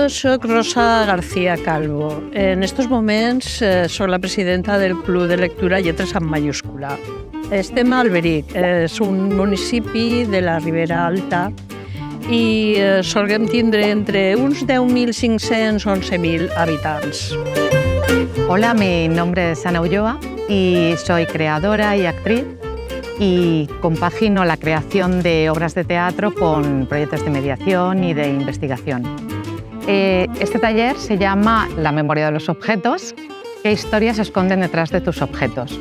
Jo soc Rosa García Calvo. En estos moments soc la presidenta del Club de Lectura Lletres en mayúscula. Estem a Alberic, és un municipi de la Ribera Alta i solguem tindre entre uns 10.500 i 11.000 habitants. Hola, mi nombre es Ana Ulloa y soy creadora y actriz y compagino la creación de obras de teatro con proyectos de mediación y de investigación. Este taller se llama La memoria de los objetos. ¿Qué historias se esconden detrás de tus objetos?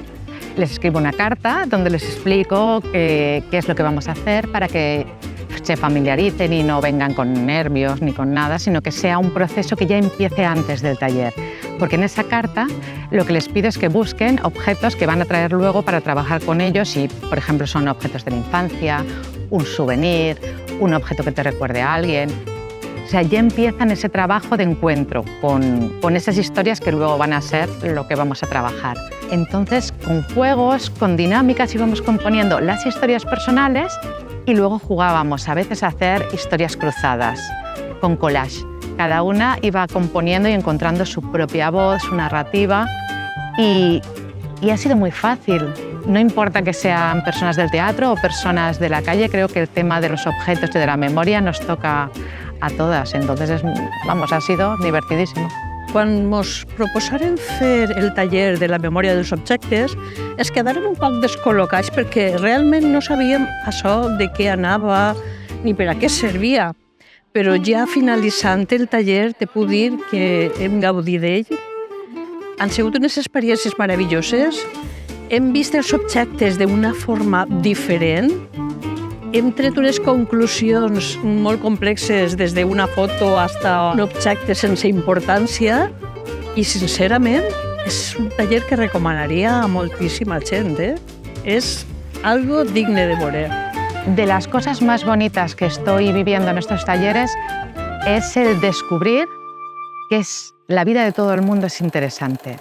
Les escribo una carta donde les explico qué es lo que vamos a hacer para que se familiaricen y no vengan con nervios ni con nada, sino que sea un proceso que ya empiece antes del taller. Porque en esa carta lo que les pido es que busquen objetos que van a traer luego para trabajar con ellos y, por ejemplo, son objetos de la infancia, un souvenir, un objeto que te recuerde a alguien. O sea, ya empiezan ese trabajo de encuentro con esas historias que luego van a ser lo que vamos a trabajar. Entonces, con juegos, con dinámicas íbamos componiendo las historias personales y luego jugábamos a veces a hacer historias cruzadas, con collage. Cada una iba componiendo y encontrando su propia voz, su narrativa y ha sido muy fácil. No importa que sean personas del teatro o personas de la calle, creo que el tema de los objetos y de la memoria nos toca a todas, entonces ha sido divertidísimo. Quan mos proposaren fer el taller de la memòria dels objectes, es quedàrem un poc descol·locats perquè realment no sabíem això de què anava ni per a què servia. Però ja finalitzant el taller te puc dir que hem gaudit d'ell. Han sigut unes experiències meravelloses. Hem vist els objectes d'una forma diferent. Hem tret unes conclusions molt complexes des d'una foto fins a un objecte sense importància i, sincerament, és un taller que recomanaria a moltíssima gent. És algo digne de veure. De las cosas más bonitas que estoy viviendo en estos talleres es el descubrir que la vida de todo el mundo es interesante.